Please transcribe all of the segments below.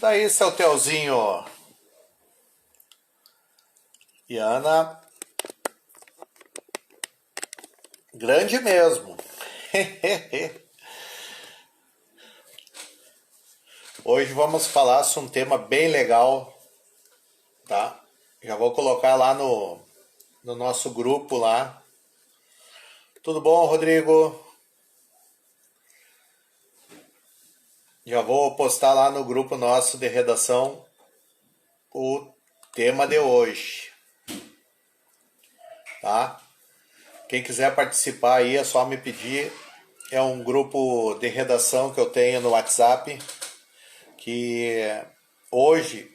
Daí, seu Telzinho e Ana, grande mesmo. Hoje vamos falar sobre um tema bem legal, tá? Já vou colocar lá no nosso grupo lá. Tudo bom, Rodrigo? Já vou postar lá no grupo nosso de redação o tema de hoje, tá? Quem quiser participar aí é só me pedir. É um grupo de redação que eu tenho no WhatsApp, que hoje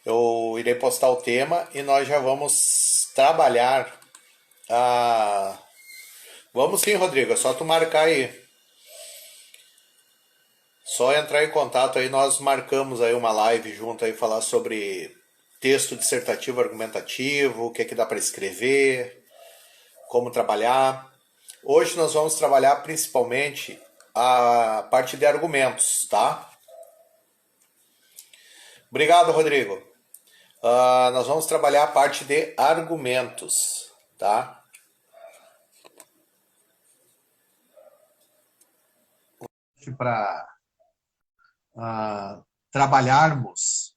eu irei postar o tema e nós já vamos trabalhar a... Vamos sim, Rodrigo, é só tu marcar aí. Só entrar em contato aí, nós marcamos aí uma live junto aí, falar sobre texto dissertativo argumentativo, o que é que dá para escrever, como trabalhar. Hoje nós vamos trabalhar principalmente a parte de argumentos, tá? Obrigado, Rodrigo. Nós vamos trabalhar a parte de argumentos, tá? Para trabalharmos,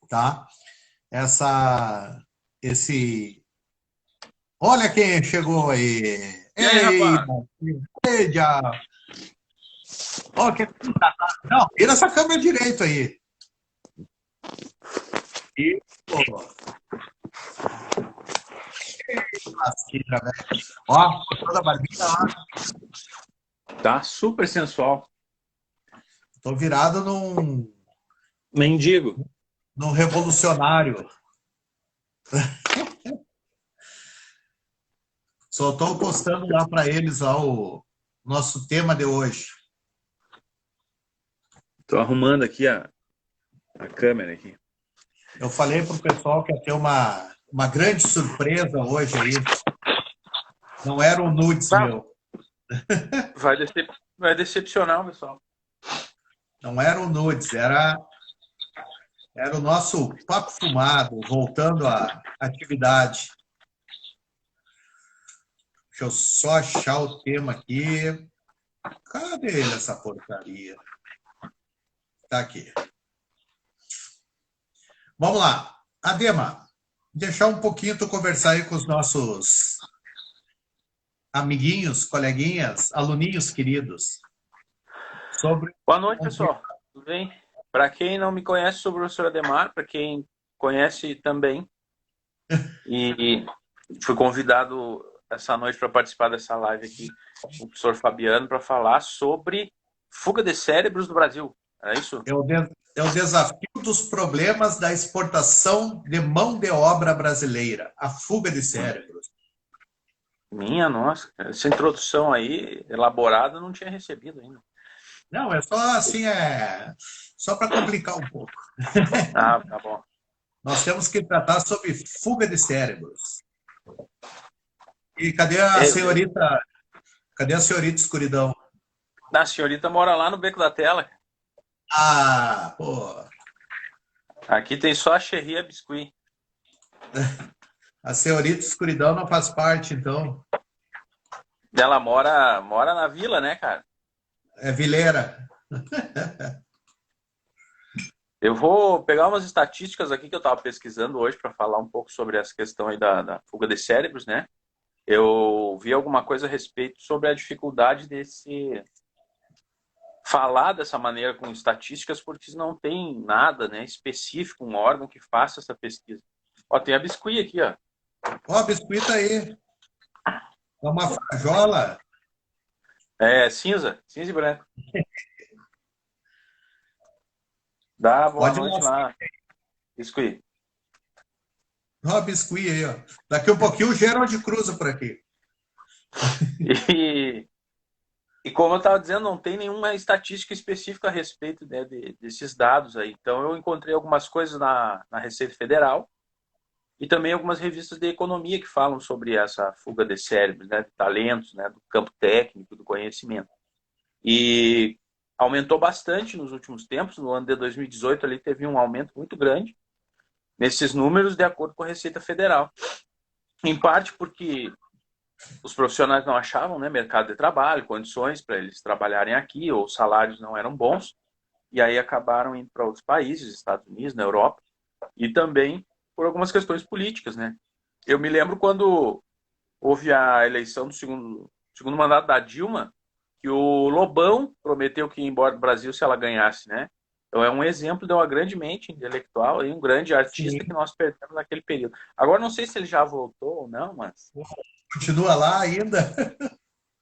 tá? Esse. Olha quem chegou aí! E aí, rapaz? Ei, já. Ó, não, vira essa câmera direito aí. Isso. Lasqueira, velho. Ó, toda a barbinha lá. Tá super sensual. Tô virado num Mendigo. revolucionário. Só estou postando lá para eles lá o nosso tema de hoje. Tô arrumando aqui a câmera aqui. Eu falei pro pessoal que ia ter uma grande surpresa hoje aí. Não era um nudes Tá. meu. Vai decepcionar o pessoal. Não era um nudes, era o nosso papo fumado, voltando à atividade. Deixa eu só achar o tema aqui. Cadê ele, essa porcaria? Tá aqui. Vamos lá. Adema, deixar um pouquinho tu conversar aí com os nossos amiguinhos, coleguinhas, aluninhos queridos, sobre Boa noite, pessoal. Tudo bem? Para quem não me conhece, sou o professor Ademar. Para quem conhece também. E fui convidado essa noite para participar dessa live aqui com o professor Fabiano para falar sobre fuga de cérebros do Brasil. É isso? é o desafio dos problemas da exportação de mão de obra brasileira, a fuga de cérebros. Minha nossa, essa introdução aí elaborada eu não tinha recebido ainda. Não, é só assim, só para complicar um pouco. Ah, tá bom. Nós temos que tratar sobre fuga de cérebros. E cadê a É, senhorita? Cadê a senhorita escuridão? a senhorita mora lá no Beco da Tela. Ah, pô. Aqui tem só a Xerria Biscuit. A senhorita escuridão não faz parte, então. Ela mora na vila, né, cara? É vileira. Eu vou pegar umas estatísticas aqui que eu estava pesquisando hoje para falar um pouco sobre essa questão aí da fuga de cérebros, né? Eu vi alguma coisa a respeito sobre a dificuldade desse falar dessa maneira com estatísticas, porque não tem nada, né, específico, um órgão que faça essa pesquisa. Ó, tem a Biscuit aqui, ó. Ó, biscoito aí. É uma frajola. É cinza e branco. Dá boa Pode noite lascar. lá, Biscuit. Ó, biscuit aí, ó. Daqui um pouquinho o Gerald cruza por aqui. E, e como eu estava dizendo, não tem nenhuma estatística específica a respeito, né, desses dados aí. Então eu encontrei algumas coisas na Receita Federal e também algumas revistas de economia que falam sobre essa fuga de cérebros, né, de talentos, né, do campo técnico, do conhecimento. E aumentou bastante nos últimos tempos. No ano de 2018 ali teve um aumento muito grande nesses números, de acordo com a Receita Federal. Em parte porque os profissionais não achavam, né, mercado de trabalho, condições para eles trabalharem aqui, ou os salários não eram bons, e aí acabaram indo para outros países, Estados Unidos, na Europa, e também por algumas questões políticas, né? Eu me lembro quando houve a eleição do segundo mandato da Dilma, que o Lobão prometeu que ia embora do Brasil se ela ganhasse, né? Então é um exemplo de uma grande mente intelectual e um grande artista que Sim. nós perdemos naquele período. Agora não sei se ele já voltou ou não, mas Continua lá ainda?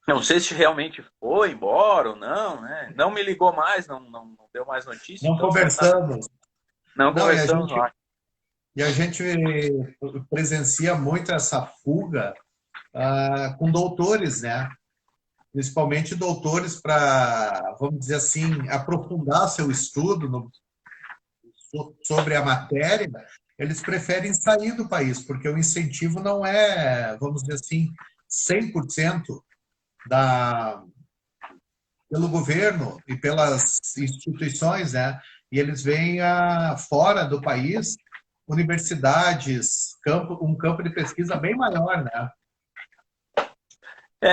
não sei se realmente foi embora ou não, né? Não me ligou mais, não deu mais notícia, Não então não, tá, conversamos. não Não, conversamos mais. e a gente presencia muito essa fuga com doutores, né? Principalmente doutores para, vamos dizer assim, aprofundar seu estudo sobre a matéria, eles preferem sair do país, porque o incentivo não é, vamos dizer assim, 100% da, pelo governo e pelas instituições, né? E eles vêm fora do país universidades, um campo de pesquisa bem maior, né?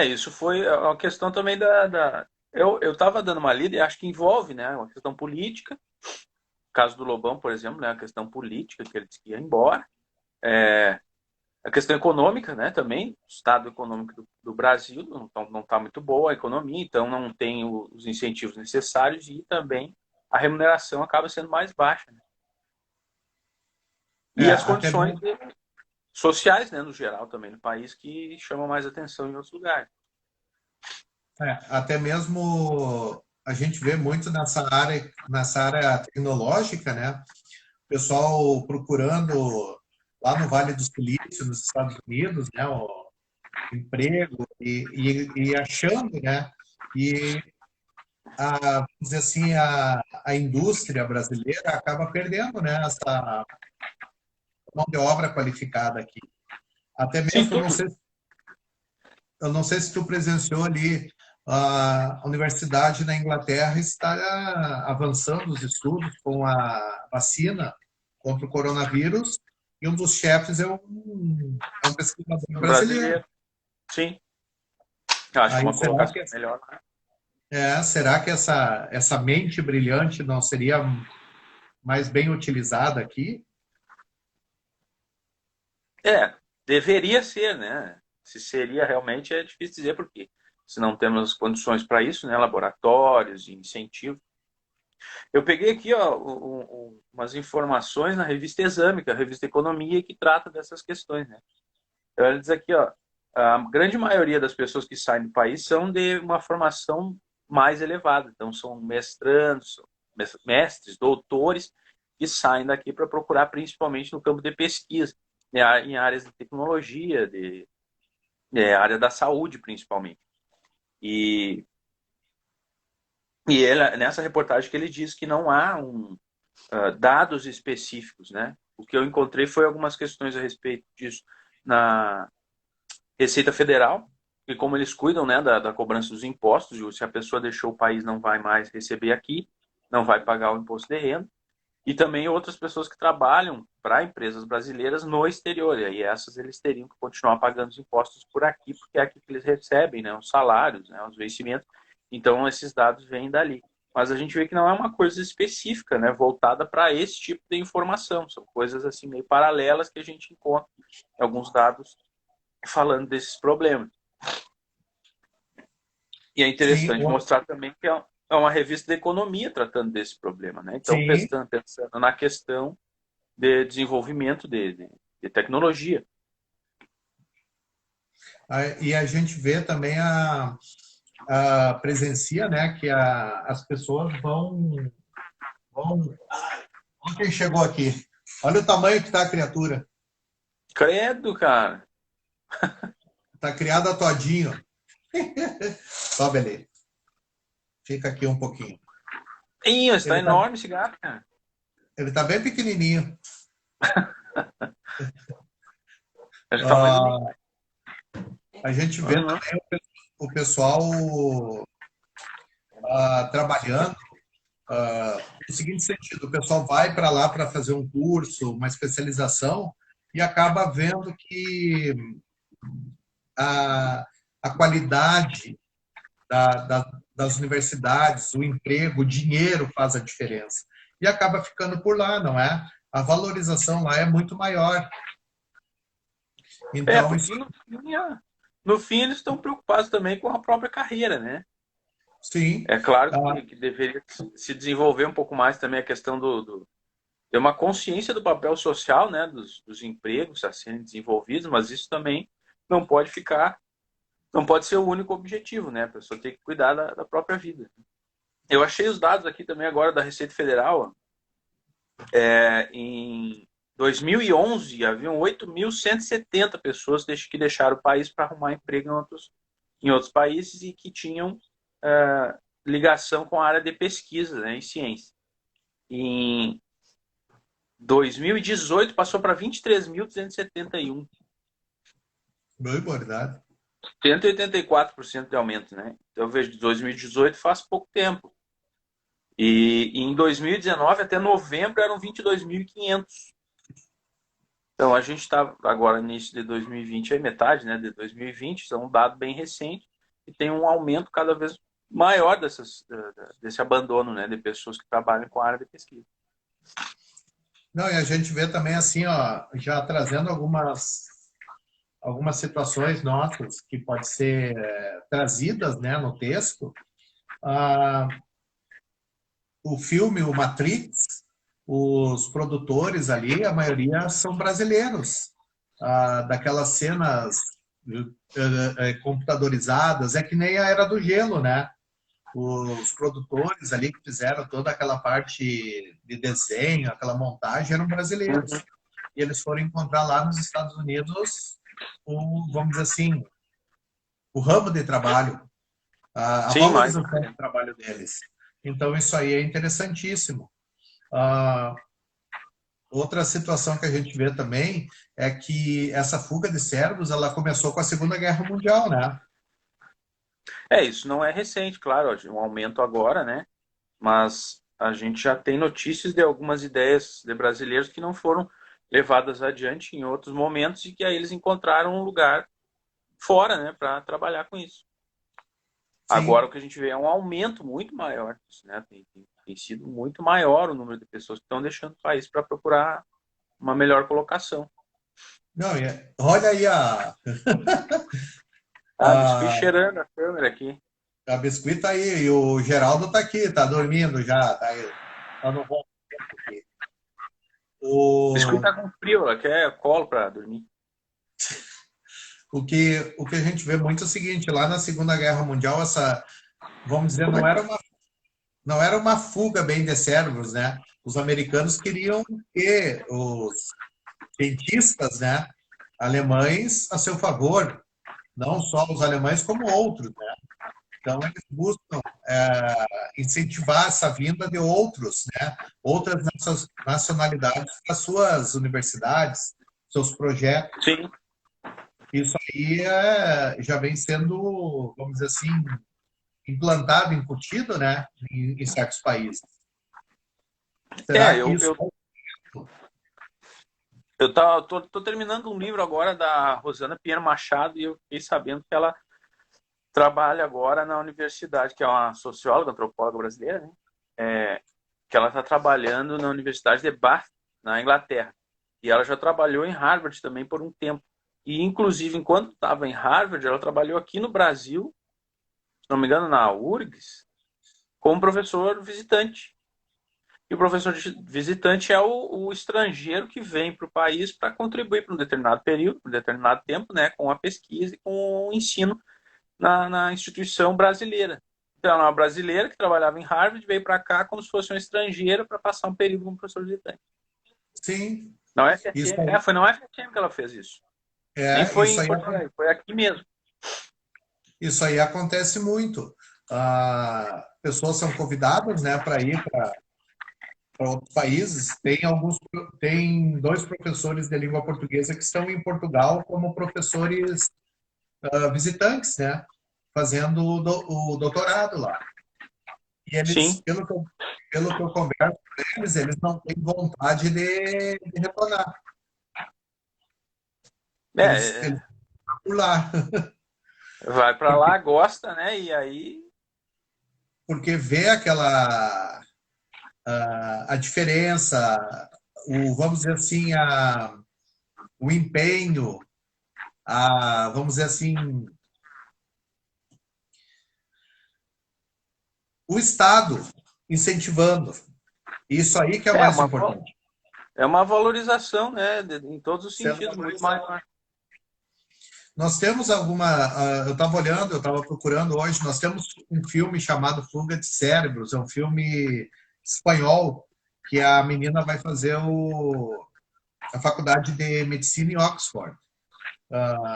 Isso foi a questão também eu estava dando uma lida e acho que envolve, né, uma questão política. No caso do Lobão, por exemplo, né, a questão política, que ele disse que ia embora. A questão econômica, né, também, o estado econômico do Brasil não está muito boa a economia, então não tem os incentivos necessários e também a remuneração acaba sendo mais baixa, né? E as Até condições mesmo, sociais, né, no geral também no país, que chamam mais atenção em outros lugares. até mesmo a gente vê muito nessa área tecnológica, né? O pessoal procurando lá no Vale do Silício, nos Estados Unidos, né? O emprego e achando, né? E vamos dizer assim, a indústria brasileira acaba perdendo, né? Essa mão de obra qualificada aqui. Até Sim, mesmo, tudo. eu não sei se tu presenciou ali, a universidade na Inglaterra está avançando os estudos com a vacina contra o coronavírus e um dos chefes é um pesquisador brasileiro. Brasileiro. Sim. Eu acho Aí uma colocação melhor, né? será que essa mente brilhante não seria mais bem utilizada aqui? Deveria ser, né? Se seria realmente é difícil dizer porque se não temos condições para isso, né? Laboratórios, incentivo. Eu peguei aqui, ó, umas informações na revista Exame, que é a revista Economia, que trata dessas questões, né? Ela diz aqui, ó, a grande maioria das pessoas que saem do país são de uma formação mais elevada, então são mestrandos, mestres, doutores que saem daqui para procurar principalmente no campo de pesquisa, né, em áreas de tecnologia, área da saúde principalmente. E nessa reportagem que ele diz que não há dados específicos, né? O que eu encontrei foi algumas questões a respeito disso na Receita Federal, e como eles cuidam, né, da cobrança dos impostos, se a pessoa deixou o país não vai mais receber aqui, não vai pagar o imposto de renda, e também outras pessoas que trabalham para empresas brasileiras no exterior, e aí essas eles teriam que continuar pagando os impostos por aqui, porque é aqui que eles recebem, né, os salários, né, os vencimentos, então esses dados vêm dali. Mas a gente vê que não é uma coisa específica, né, voltada para esse tipo de informação, são coisas assim meio paralelas que a gente encontra em alguns dados falando desses problemas. E é Sim, interessante mostrar também que é uma revista de economia tratando desse problema, né? Então, sim. pensando na questão de desenvolvimento de tecnologia. E a gente vê também presencia, né, que as pessoas vão. Olha quem chegou aqui. Olha o tamanho que está a criatura. Credo, cara. Está criada todinho. Só beleza. Fica aqui um pouquinho. Está Ele está enorme esse gato, cara. ele tá bem pequenininho. Acho que o tamanho do Ah, Neymar. a gente vê Uhum. também o pessoal trabalhando No seguinte sentido, o pessoal vai para lá para fazer um curso, uma especialização, e acaba vendo que a, a qualidade das universidades, o emprego, o dinheiro faz a diferença. E acaba ficando por lá, não é? A valorização lá é muito maior. Então, isso, Porque no fim eles estão preocupados também com a própria carreira, né? sim. É claro Ah, que deveria se desenvolver um pouco mais também a questão ter uma consciência do papel social, né, dos empregos a serem desenvolvidos, mas isso também não pode ficar, não pode ser o único objetivo, né? A pessoa tem que cuidar da própria vida. Eu achei os dados aqui também agora da Receita Federal. Em 2011, haviam 8.170 pessoas que deixaram o país para arrumar emprego em outros países e que tinham ligação com a área de pesquisa, né, em ciência. Em 2018 passou para 23.271. boa verdade. 184% de aumento, né? Então eu vejo de 2018 faz pouco tempo. E em 2019 até novembro eram 22.500. Então a gente está agora no início de 2020, aí metade, né, de 2020, isso é um dado bem recente e tem um aumento cada vez maior desse abandono, né, de pessoas que trabalham com a área de pesquisa. Não, e a gente vê também assim, ó, já trazendo algumas situações nossas que podem ser trazidas, né, no texto. Ah, o filme, o Matrix, os produtores ali, a maioria são brasileiros. Daquelas cenas computadorizadas, é que nem a Era do Gelo, né? Os produtores ali que fizeram toda aquela parte de desenho, aquela montagem, eram brasileiros. Uhum. E eles foram encontrar lá nos Estados Unidos vamos dizer assim, o ramo de trabalho, a Sim, mais. valorização do trabalho deles. Então, isso aí é interessantíssimo. Ah, outra situação que a gente vê também é que essa fuga de servos, ela começou com a Segunda Guerra Mundial, né? Isso não é recente, claro, um aumento agora, né? Mas a gente já tem notícias de algumas ideias de brasileiros que não foram levadas adiante em outros momentos e que aí eles encontraram um lugar fora, né, para trabalhar com isso. Agora Sim. o que a gente vê é um aumento muito maior disso, né? Tem sido muito maior o número de pessoas que estão deixando o país para procurar uma melhor colocação. Não, olha aí Biscoito a, cheirando a câmera aqui. a Biscuit tá aí, e o Geraldo tá aqui, tá dormindo já, tá, aí, tá no bom tempo aqui. Biscoito O, tá com frio, ela quer colo para dormir. o que a gente vê muito é o seguinte, lá na Segunda Guerra Mundial, vamos dizer, não era uma fuga bem de cérebros, né? Os americanos queriam ter os cientistas, né, alemães a seu favor, não só os alemães como outros, né? Então eles buscam incentivar essa vinda de outros, né? Outras nacionalidades para suas universidades, seus projetos. Sim. Isso aí já vem sendo, vamos dizer assim, implantado, incutido, né, em certos países. Será que Eu, isso... eu, tô terminando um livro agora da Rosana Pinheiro Machado e eu fiquei sabendo que ela trabalha agora na universidade, que é uma socióloga, antropóloga brasileira, né? Que ela está trabalhando na Universidade de Bath, na Inglaterra. E ela já trabalhou em Harvard também por um tempo. E, inclusive, enquanto estava em Harvard, ela trabalhou aqui no Brasil, se não me engano, na URGS, como professor visitante. E o professor visitante é o estrangeiro que vem para o país para contribuir para um determinado período, por um determinado tempo, né, com a pesquisa e com o ensino na instituição brasileira. Então, ela é uma brasileira que trabalhava em Harvard, veio para cá como se fosse uma estrangeira para passar um período como professor visitante. Sim, Na isso UFRM. aí, Foi na UFRM que ela fez isso. Nem foi isso em aí, Porto Alegre, foi aqui mesmo. isso aí acontece muito. Pessoas são convidadas, né, para ir para outros países. Tem dois professores de língua portuguesa que estão em Portugal como professores visitantes, né, fazendo o doutorado lá. E eles, Sim. pelo que eu converso com eles não têm vontade de retornar. Eles É, estão por lá. vai para Porque, lá, gosta, né? E aí, porque vê aquela a diferença, vamos dizer assim, o empenho, vamos dizer assim, o Estado incentivando. Isso aí que é o é mais uma, importante. é uma valorização, né? Em todos os Sendo sentidos, muito mais. valorizado. Nós temos eu estava olhando, eu estava procurando hoje, nós temos um filme chamado Fuga de Cérebros, é um filme espanhol, que a menina vai fazer a faculdade de medicina em Oxford.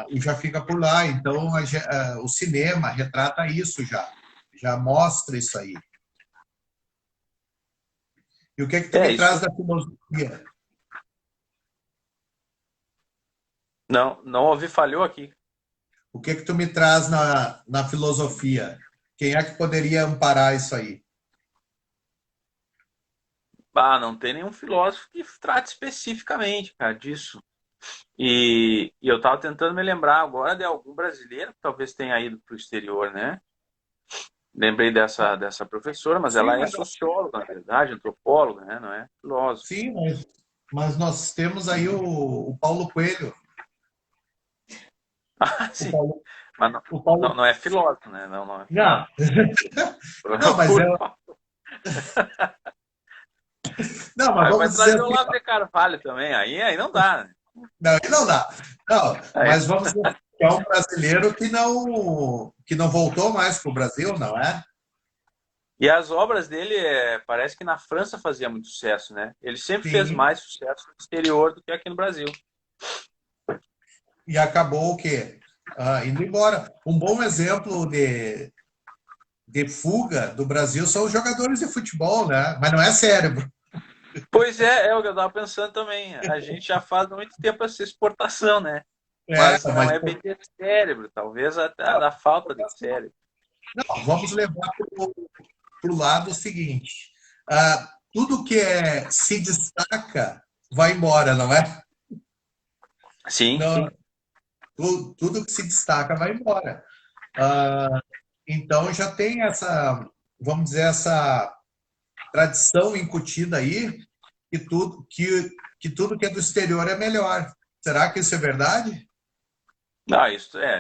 E já fica por lá. Então, o cinema retrata isso já mostra isso aí. E o que é que tu É, me traz isso da filosofia? não ouvi, falhou aqui. O que é que tu me traz na filosofia? Quem é que poderia amparar isso aí? Ah, não tem nenhum filósofo que trate especificamente, cara, disso. E eu estava tentando me lembrar agora de algum brasileiro que talvez tenha ido para o exterior, né? Lembrei dessa professora, mas Sim, ela é socióloga, na verdade, antropóloga, né? Não é filósofa. sim, mas nós temos aí o Paulo Coelho. Ah, O sim. Paulo, Mas não, o Paulo, não é filósofo, né? Não, não é não, filósofo. não, mas Por favor. não, mas Aí vamos vai dizer trazer o assim, Olavo de Carvalho também. Aí não dá, né? não, aí não dá. Não, Aí mas vamos dizer assim, é um brasileiro que não voltou mais para o Brasil, não é? E as obras dele, parece que na França fazia muito sucesso, né? Ele sempre fez Sim. mais sucesso no exterior do que aqui no Brasil. E acabou o quê? Indo embora. Um bom exemplo de fuga do Brasil são os jogadores de futebol, né? Mas não é cérebro. Pois é o que eu estava pensando também. A gente já faz há muito tempo essa exportação, né? É, Mas não mas é bem de cérebro, talvez até da falta de cérebro. não, vamos levar para o lado seguinte. Tudo que se destaca vai embora, não é? Sim, Não, tudo que se destaca vai embora. Ah, então já tem vamos dizer, essa tradição incutida aí que tudo que é do exterior é melhor. Será que isso é verdade?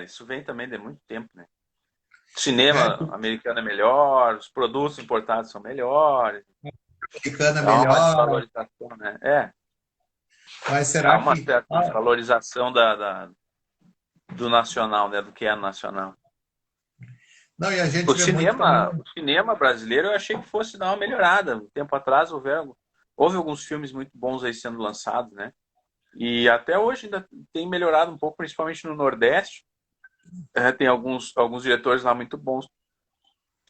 isso vem também de muito tempo, né? O É, cinema americano é melhor, os produtos importados são melhores, americana é há uma melhor, desvalorização, né? mas Há será uma que. certa desvalorização do nacional, né? Do que é nacional. Não, e a O gente vê muito também. cinema, o cinema brasileiro eu achei que fosse dar uma melhorada. Um tempo atrás houve alguns filmes muito bons aí sendo lançados, né? E até hoje ainda tem melhorado um pouco, principalmente no Nordeste. Tem alguns diretores lá muito bons,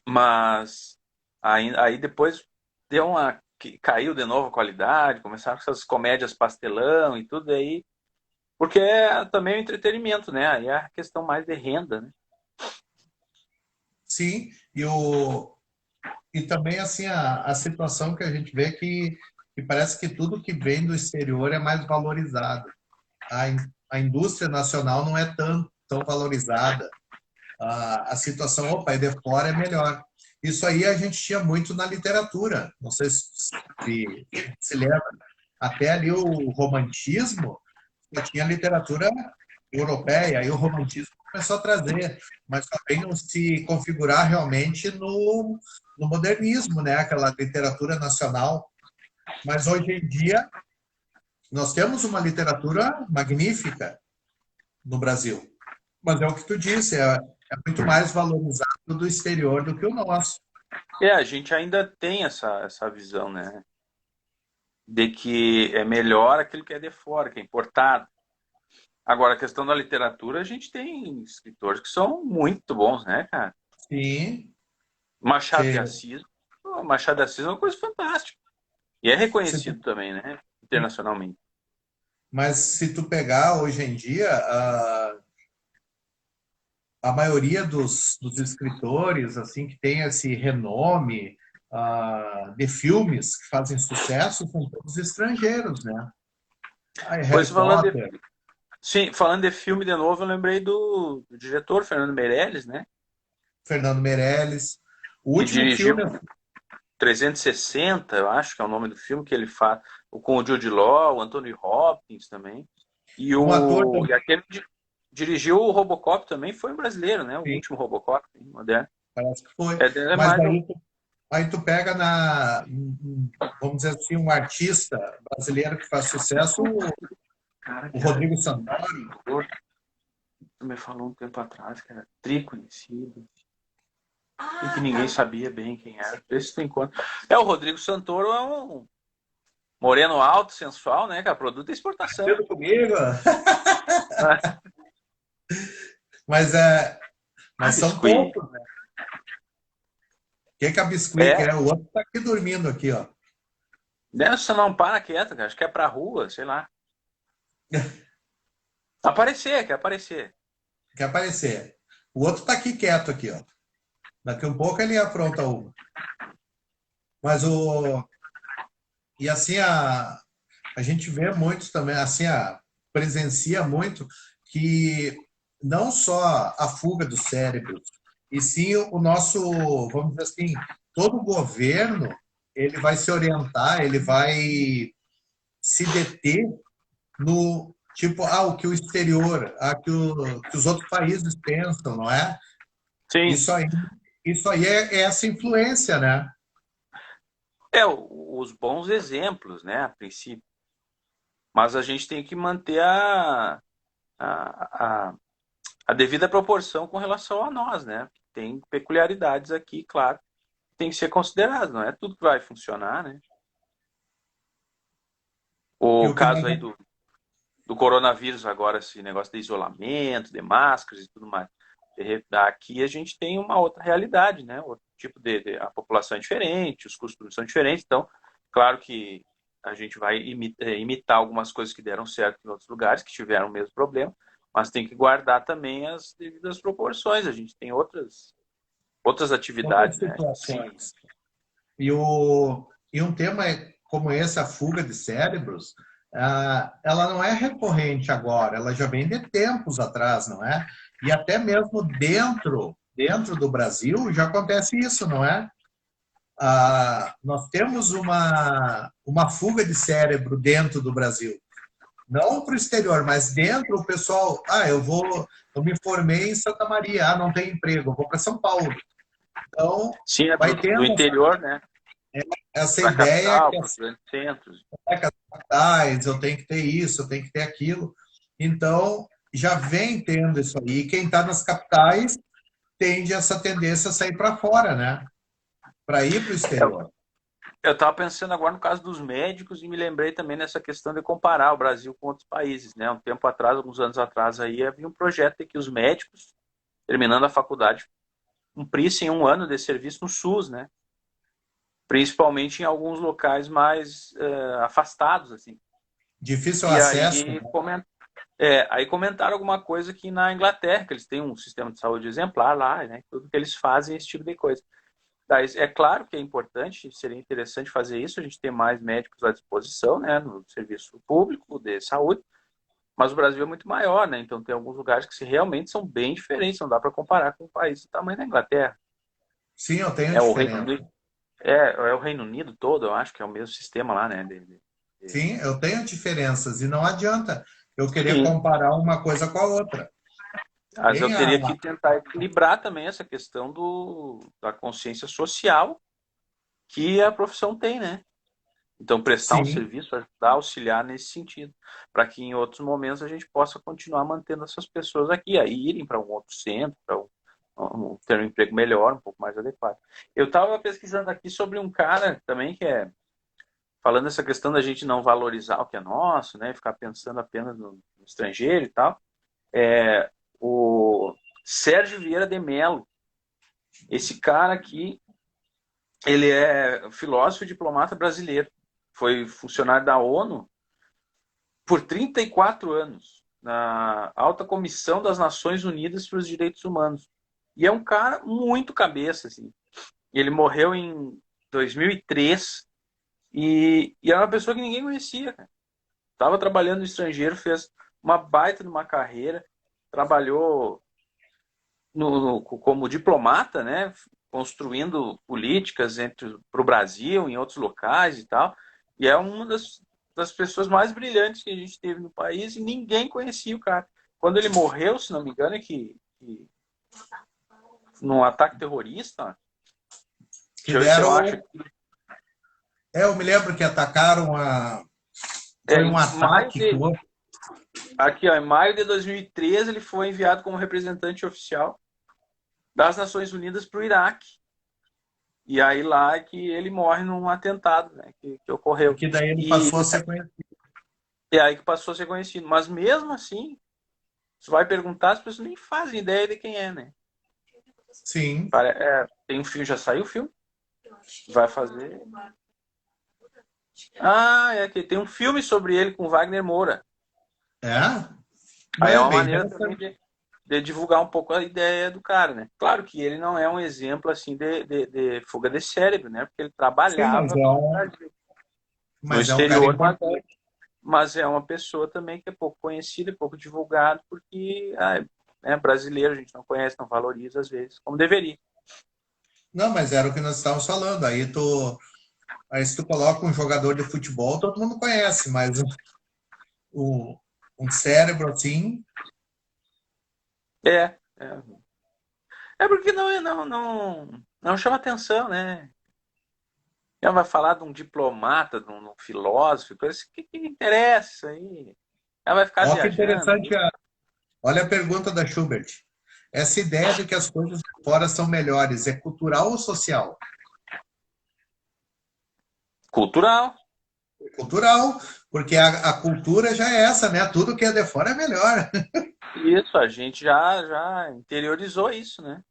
mas aí depois caiu de novo a qualidade, começaram com essas comédias pastelão e tudo aí, porque é também o entretenimento, né? Aí é a questão mais de renda, né? Sim, e também assim a situação que a gente vê que parece que tudo que vem do exterior é mais valorizado. A indústria nacional não é tão valorizada. A situação, opa, é de fora é melhor. Isso aí a gente tinha muito na literatura. Não sei se lembra. Até ali o romantismo, já tinha literatura europeia, e o romantismo começou a trazer, mas só veio se configurar realmente no modernismo, né? Aquela literatura nacional. Mas hoje em dia, nós temos uma literatura magnífica no Brasil. Mas é o que tu disse, é muito mais valorizado do exterior do que o nosso. A gente ainda tem essa visão, né? De que é melhor aquilo que é de fora, que é importado. Agora, a questão da literatura, a gente tem escritores que são muito bons, né, cara? Sim, Machado de que, Assis, Machado de Assis é uma coisa fantástica. E é se tu, reconhecido também, né? Internacionalmente. mas se tu pegar hoje em dia, a maioria dos escritores assim que tem esse renome, de filmes que fazem sucesso são todos estrangeiros, né? Aí, Pois Harry falando de, Potter, sim, falando de filme de novo, eu lembrei do diretor Fernando Meirelles, né? Fernando Meirelles. O Que último dirigiu filme, 360, eu acho que é o nome do filme que ele faz, com o Jude Law, o Anthony Hopkins também. um ator E também, aquele que dirigiu o Robocop também foi um brasileiro, né? O último Robocop moderno. parece que foi. É Mas mais um. aí tu pega vamos dizer assim, um artista brasileiro que faz sucesso, Cara, o que era Rodrigo um Santoro. ator, tu me falou um tempo atrás que era triconhecido e que ninguém sabia bem quem era. Esse tem quanto. O Rodrigo Santoro é um moreno alto, sensual, né? Que é produto de exportação. Tudo comigo. Ah, Mas, mas são biscuit. poucos, né? Quem que a Biscuit É, quer? O outro tá aqui dormindo aqui, ó. nessa não para quieto, cara. Acho que é pra rua, sei lá. Aparecer, quer aparecer. Quer aparecer. O outro tá aqui quieto aqui, ó. Daqui um pouco ele apronta uma. Mas o e assim a gente vê muitos também, assim presencia muito que não só a fuga do cérebro, e sim o nosso, vamos dizer assim, todo o governo ele vai se orientar, ele vai se deter no tipo, o que o exterior, que os outros países pensam, não é? Sim. Isso aí, isso aí é essa influência, né? Os bons exemplos, né? A princípio. Mas a gente tem que manter a, a devida proporção com relação a nós, né? Tem peculiaridades aqui, claro, que tem que ser considerado, não é tudo que vai funcionar, né? E O o que nós caso aí do coronavírus agora, esse negócio de isolamento, de máscaras e tudo mais. Aqui a gente tem uma outra realidade, né? Outro tipo a população é diferente, os costumes são diferentes, então, claro que a gente vai imitar algumas coisas que deram certo em outros lugares, que tiveram o mesmo problema, mas tem que guardar também as devidas proporções. A gente tem outras outras atividades, né? Sim, situações. E um tema como esse, a fuga de cérebros, ela não é recorrente agora, ela já vem de tempos atrás, não é? E até mesmo dentro do Brasil já acontece isso, não é? Nós temos uma fuga de cérebro dentro do Brasil. Não para o exterior, mas dentro o pessoal, eu me formei em Santa Maria, não tem emprego, eu vou para São Paulo. Então, sim, é vai do tendo interior, né? essa Para a ideia capital, que para os grandes centros. as capitais, eu tenho que ter isso, eu tenho que ter aquilo. Então, já vem tendo isso aí. E quem está nas capitais tende essa tendência a sair para fora, né? Para ir para o exterior. Eu estava pensando agora no caso dos médicos e me lembrei também nessa questão de comparar o Brasil com outros países, né? Um tempo atrás, alguns anos atrás, aí havia um projeto de que os médicos, terminando a faculdade, cumprissem um ano de serviço no SUS, né? Principalmente em alguns locais mais afastados, assim. Difícil E acesso, aí, né? aí comentaram alguma coisa que na Inglaterra, que eles têm um sistema de saúde exemplar lá, né? Tudo que eles fazem, esse tipo de coisa. É claro que é importante, seria interessante fazer isso, a gente ter mais médicos à disposição, né, no serviço público de saúde, mas o Brasil é muito maior, né, então tem alguns lugares que realmente são bem diferentes, não dá para comparar com um país do tamanho da Inglaterra. Sim, eu tenho É o Reino diferença. Unido, é o Reino Unido todo, eu acho que é o mesmo sistema lá, né. Sim, eu tenho diferenças. E não adianta eu querer Sim, comparar uma coisa com a outra. mas eu Tem teria que tentar equilibrar também essa questão da consciência social que a profissão tem, né. Então, prestar um sim, serviço, ajudar, auxiliar nesse sentido, para que em outros momentos a gente possa continuar mantendo essas pessoas aqui, aí irem para um outro centro, para ter um emprego melhor, um pouco mais adequado. Eu estava pesquisando aqui sobre um cara também que falando essa questão da gente não valorizar o que é nosso, né, ficar pensando apenas no estrangeiro e tal, o Sérgio Vieira de Mello. Esse cara aqui, ele é filósofo e diplomata brasileiro, foi funcionário da ONU por 34 anos na Alta Comissão das Nações Unidas para os Direitos Humanos. E é um cara muito cabeça, assim. Ele morreu em 2003 e era uma pessoa que ninguém conhecia, cara. Tava trabalhando no estrangeiro, fez uma baita de uma carreira, trabalhou como diplomata, né, construindo políticas para o Brasil, em outros locais e tal, e é uma das pessoas mais brilhantes que a gente teve no país e ninguém conhecia o cara. Quando ele morreu, se não me engano, num ataque terrorista, Que deixa eu ver se eu acho. deram. Eu me lembro que atacaram a. Foi um Em maio ataque que houve. aqui, ó, em maio de 2013, ele foi enviado como representante oficial das Nações Unidas para o Iraque. E aí lá é que ele morre num atentado, né, que ocorreu. Que daí ele passou a ser conhecido. É aí que passou a ser conhecido. Mas mesmo assim, você vai perguntar, as pessoas nem fazem ideia de quem é, né? Sim. Tem um filme, já saiu o filme? Vai fazer. É que tem um filme sobre ele com Wagner Moura. É? Aí é uma Bem maneira também de divulgar um pouco a ideia do cara, né? Claro que ele não é um exemplo assim de fuga de cérebro, né? Porque ele trabalhava Sim, no Brasil, no mas é um cara exterior, importante. mas é uma pessoa também que é pouco conhecida, pouco divulgado, porque é brasileiro, a gente não conhece, não valoriza às vezes, como deveria. Não, mas era o que nós estávamos falando. Aí se tu coloca um jogador de futebol, todo mundo conhece, mas um cérebro assim. É, é. É porque não chama atenção, né? Ela vai falar de um diplomata, de um filósofo, coisa assim, que interessa isso aí? Ela vai ficar Olha que viajando. interessante. Olha a pergunta da Schubert. Essa ideia de que as coisas de fora são melhores é cultural ou social? Cultural. Cultural, porque a cultura já é essa, né? Tudo que é de fora é melhor. Isso, a gente já interiorizou isso, né?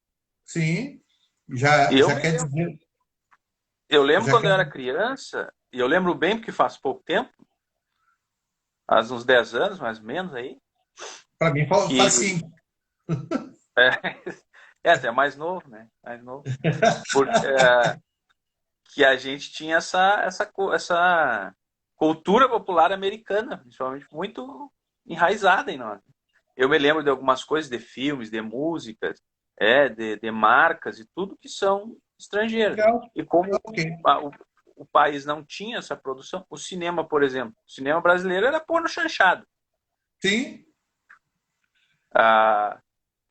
Sim, Eu já quer mesmo. dizer. Eu lembro Já quando eu quer, era criança, e eu lembro bem porque faz pouco tempo, faz uns 10 anos mais ou menos aí, para mim, faz que sim. até mais novo, né? Mais novo. Porque, que a gente tinha essa cultura popular americana, principalmente, muito enraizada em nós. Eu me lembro de algumas coisas, de filmes, de músicas, de marcas e tudo que são estrangeiras. Legal. E como Ok. o país não tinha essa produção, o cinema, por exemplo, o cinema brasileiro era porno chanchado. Sim, A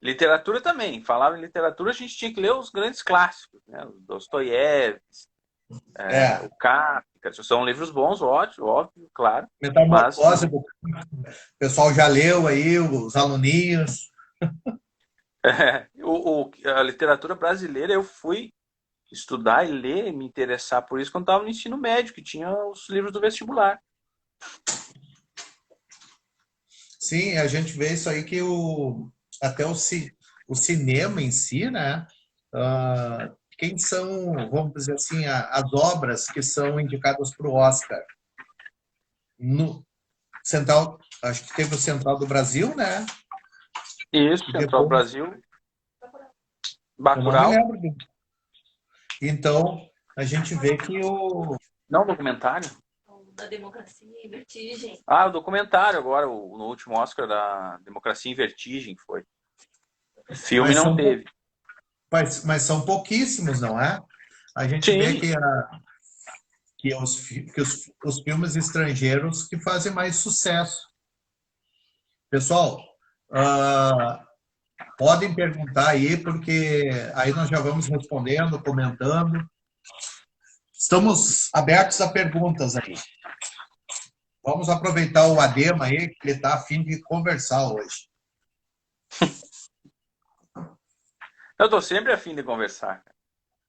literatura também. Falava em literatura, a gente tinha que ler os grandes clássicos, né? O Dostoiévski, é. o Kafka. São livros bons, óbvio, claro. Mas Metamorfose, o pessoal já leu aí, os aluninhos. a literatura brasileira eu fui estudar e ler, me interessar por isso quando estava no ensino médio, que tinha os livros do vestibular. Sim, a gente vê isso aí que até o cinema em si, né? Quem são, vamos dizer assim, as obras que são indicadas para o Oscar? No Central, acho que teve o Central do Brasil, né? Isso, E Central depois, Brasil, eu não me Bacurau, lembro. Então, a gente vê que não documentário. Da Democracia em Vertigem. O documentário agora, no último Oscar da Democracia em Vertigem foi. Filme mas não são, teve. mas são pouquíssimos, não é? A gente vê Sim, que os filmes estrangeiros que fazem mais sucesso. Pessoal, podem perguntar aí, porque aí nós já vamos respondendo, comentando. Estamos abertos a perguntas aí. Vamos aproveitar o Adema aí, que ele está a fim de conversar hoje. eu estou sempre a fim de conversar.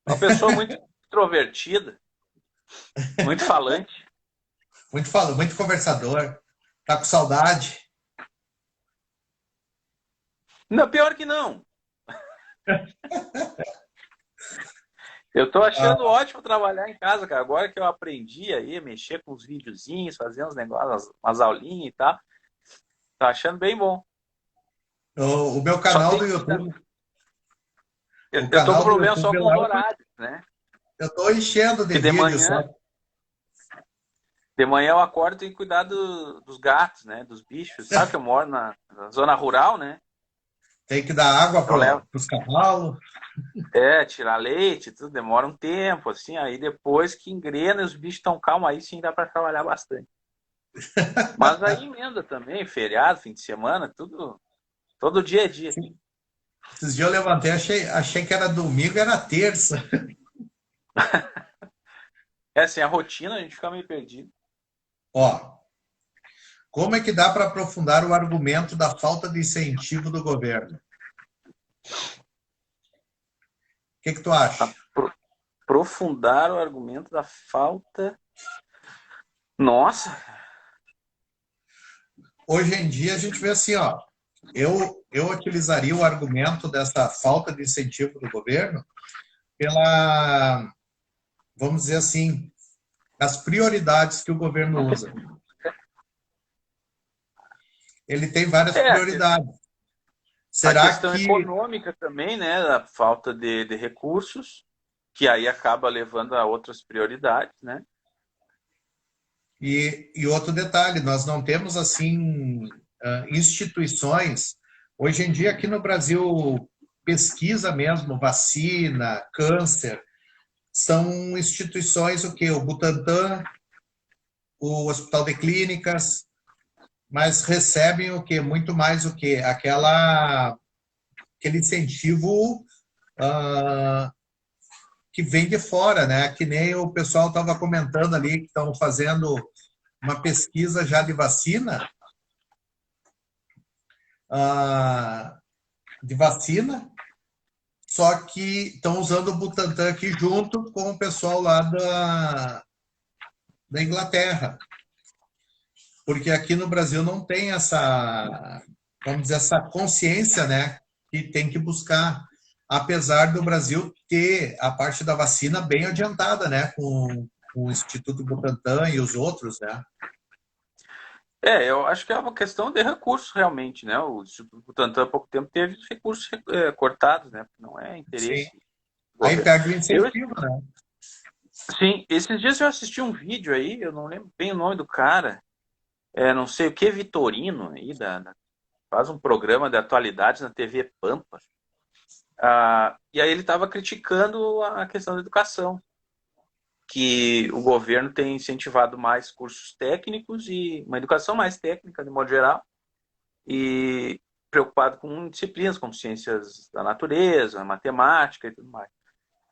Uma pessoa muito extrovertida, muito falante. Muito conversador. Tá com saudade? Não, pior que não. Eu estou achando ótimo trabalhar em casa, cara. Agora que eu aprendi aí, mexer com os videozinhos, fazer uns negócios, umas aulinhas e tal. Tô achando bem bom. O meu Só canal tem do que... YouTube. Eu O tô com canal do problema só YouTube com lá. os horários, né? Eu estou enchendo de Porque de vídeo só. manhã eu acordo e tenho que cuidar dos gatos, né? Dos bichos. Sabe que eu moro na zona rural, né? Tem que dar água Eu levo. para os cavalos. Tirar leite, tudo demora um tempo, assim. Aí depois que engrena e os bichos estão calmos, aí sim dá para trabalhar bastante. Mas aí emenda também, feriado, fim de semana, tudo. Todo dia é dia. Esses dias eu levantei, achei que era domingo, era terça. Sem a rotina a gente fica meio perdido. Ó, como é que dá para aprofundar o argumento da falta de incentivo do governo? O que tu acha? Aprofundar o argumento da falta. Nossa! Hoje em dia a gente vê assim, ó, eu utilizaria o argumento dessa falta de incentivo do governo pela, vamos dizer assim, as prioridades que o governo usa. Ele tem várias prioridades. A Será questão que econômica também, né? A falta de recursos, que aí acaba levando a outras prioridades, né? E outro detalhe, nós não temos assim instituições. Hoje em dia aqui no Brasil, pesquisa mesmo, vacina, câncer, são instituições o quê? O Butantan, o Hospital de Clínicas, mas recebem o quê? Muito mais o quê? Aquele incentivo que vem de fora, né? Que nem o pessoal estava comentando ali, que estão fazendo uma pesquisa já de vacina, só que estão usando o Butantan aqui junto com o pessoal lá da Inglaterra. Porque aqui no Brasil não tem essa, vamos dizer, essa consciência, né, que tem que buscar, apesar do Brasil ter a parte da vacina bem adiantada, né, com o Instituto Butantan e os outros, né? Eu acho que é uma questão de recursos realmente, né? O Instituto Butantan há pouco tempo teve recursos cortados, né? Não é Sim. interesse do Aí governo. perde o incentivo, né? Sim, esses dias eu assisti um vídeo aí, eu não lembro bem o nome do cara, não sei o que, Vitorino, aí, faz um programa de atualidades na TV Pampa. E aí ele estava criticando a questão da educação, que o governo tem incentivado mais cursos técnicos e uma educação mais técnica, de modo geral, e preocupado com disciplinas como ciências da natureza, matemática e tudo mais.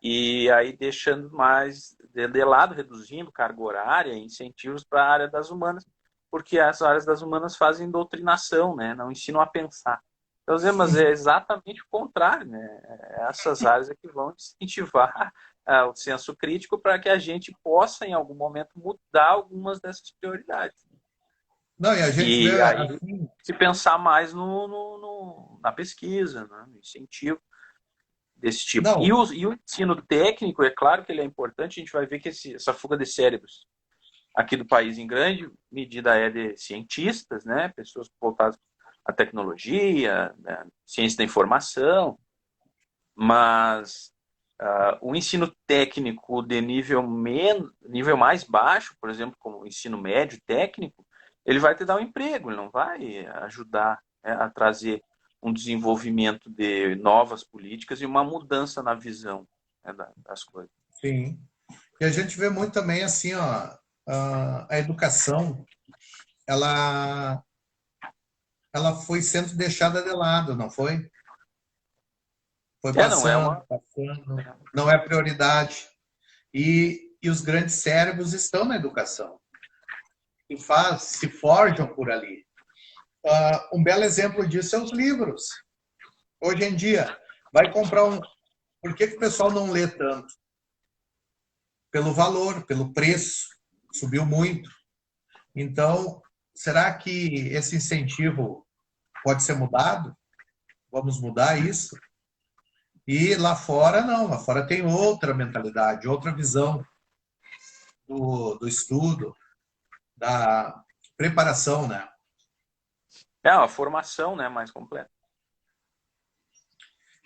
E aí deixando mais de lado, reduzindo carga horária e incentivos para a área das humanas, porque as áreas das humanas fazem doutrinação, né? Não ensinam a pensar. Então, mas é exatamente o contrário, né? Essas áreas é que vão incentivar o senso crítico para que a gente possa, em algum momento, mudar algumas dessas prioridades. Não, e a gente vê aí, assim, se pensar mais na pesquisa, né? No incentivo desse tipo. não, E o ensino técnico, é claro que ele é importante, a gente vai ver que essa fuga de cérebros aqui do país, em grande medida, é de cientistas, né? Pessoas voltadas à tecnologia, né? Ciência da informação, mas o ensino técnico de nível mais baixo, por exemplo, como o ensino médio técnico, ele vai te dar um emprego, ele não vai ajudar, né, a trazer um desenvolvimento de novas políticas e uma mudança na visão, né, das coisas. sim. E a gente vê muito também assim, ó, a educação, ela foi sendo deixada de lado, não foi? Foi Não é passando, não é prioridade. E os grandes cérebros estão na educação e se forjam por ali. Um belo exemplo disso é os livros. Hoje em dia, vai comprar um. Por que o pessoal não lê tanto? Pelo valor, pelo preço. Subiu muito. Então, será que esse incentivo pode ser mudado? Vamos mudar isso? E lá fora, não. Lá fora tem outra mentalidade, outra visão do estudo, da preparação, né? É uma formação, né, mais completa.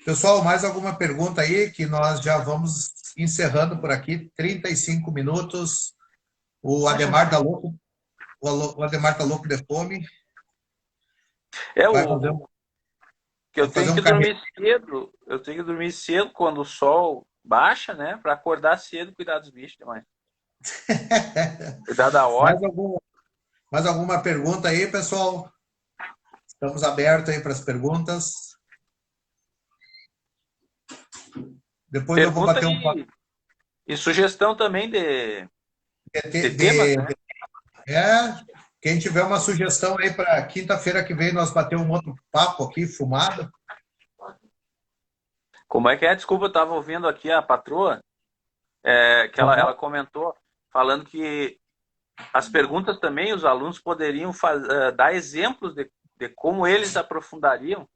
Pessoal, mais alguma pergunta aí que nós já vamos encerrando por aqui, 35 minutos. O Ademar tá louco, o Ademar tá louco de fome. É Vai fazer, o que eu vai fazer tenho um que carreiro. dormir cedo. Eu tenho que dormir cedo quando o sol baixa, né? Para acordar cedo e cuidar dos bichos demais. Cuidar da horta. Mais alguma pergunta aí, pessoal? Estamos abertos aí para as perguntas. Depois eu vou Pergunta bater um papo e sugestão também de de, temas, de, né? quem tiver uma sugestão aí para quinta-feira que vem nós bater um outro papo aqui, fumado. Como é que é? Desculpa, eu estava ouvindo aqui a patroa, que ela comentou, falando que as perguntas também, os alunos poderiam dar exemplos de como eles aprofundariam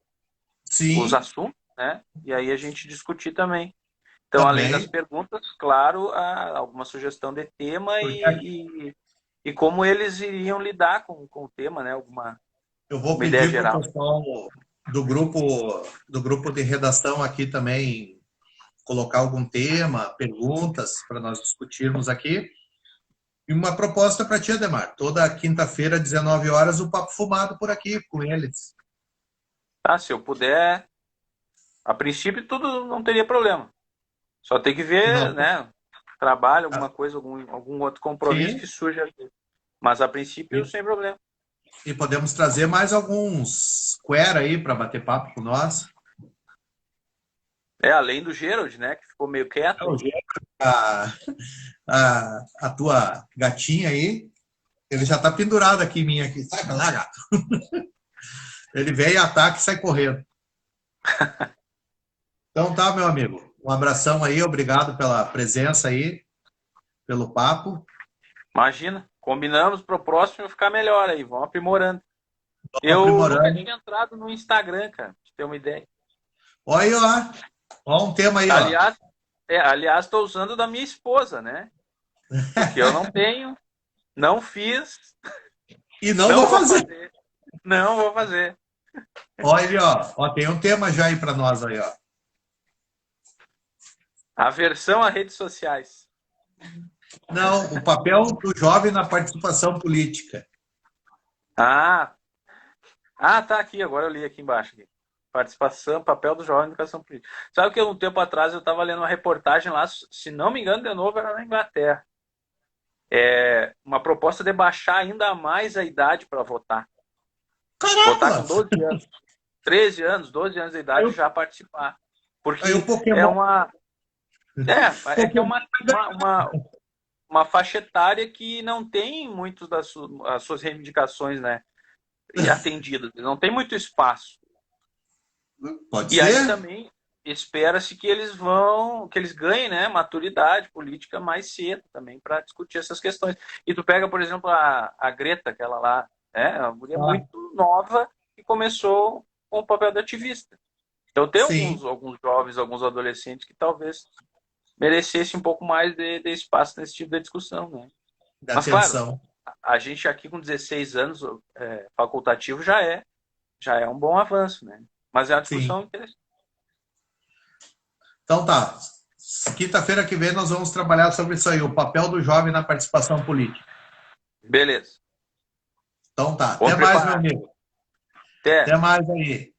os Sim, assuntos, né? E aí a gente discutir também. Então, além das também. perguntas, claro, alguma sugestão de tema Porque e como eles iriam lidar com o tema, né? Alguma eu vou uma ideia pedir para o geral. pessoal do grupo de redação aqui também colocar algum tema, perguntas para nós discutirmos aqui. E uma proposta para ti, Ademar. Toda quinta-feira, 19 horas, o Papo Fumado por aqui com eles. Tá, se eu puder, a princípio tudo não teria problema. Só tem que Se ver, não, né? Trabalho, ah, alguma coisa, algum outro compromisso sim. que surja aqui. Mas a princípio, E, sem problema. e podemos trazer mais alguns queer aí para bater papo com nós. Além do Gerald, né? Que ficou meio quieto aí. A, a tua gatinha aí, ele já está pendurado aqui em mim aqui. Sai pra lá, gato. Ele vem, ataca e sai correndo. Então tá, meu amigo. Um abração aí, obrigado pela presença aí, pelo papo. Imagina, combinamos para o próximo ficar melhor aí, vamos aprimorando. Vamos Eu nunca aprimorando. tinha entrado no Instagram, cara, pra ter uma ideia. Olha aí, ó. Ó um tema aí, ó. Aliás, estou usando da minha esposa, né? Porque eu não tenho, não fiz, E não não vou vou fazer. fazer, não vou fazer. Olha ali, ó. Ó, tem um tema já aí para nós aí, ó. Aversão a redes sociais. Não, o papel do jovem na participação política. Ah, tá aqui, agora eu li aqui embaixo. Aqui. Participação, papel do jovem na educação política. Sabe que um tempo atrás eu estava lendo uma reportagem lá, se não me engano, de novo, era na Inglaterra. Uma proposta de baixar ainda mais a idade para votar. Votar com Caramba! 12 anos. 13 anos, 12 anos de idade já participar. Porque Aí o Pokémon. é que é uma faixa etária que não tem muitas as suas reivindicações, né, e atendidas, não tem muito espaço. Pode E aí ser? também espera-se que eles ganhem, né, maturidade política mais cedo também para discutir essas questões. E tu pega, por exemplo, a Greta, aquela lá, uma mulher muito nova que começou com o papel de ativista. Então tem Sim, alguns jovens, alguns adolescentes que talvez merecessem um pouco mais de espaço nesse tipo de discussão, né? da Mas claro, atenção. a gente aqui com 16 anos facultativo já é um bom avanço, né? Mas é uma Sim. discussão interessante. Então tá. Quinta-feira que vem nós vamos trabalhar sobre isso aí, o papel do jovem na participação política. Beleza. Então tá. Vamos Até mais, meu preparar. amigo. Até. Até mais aí.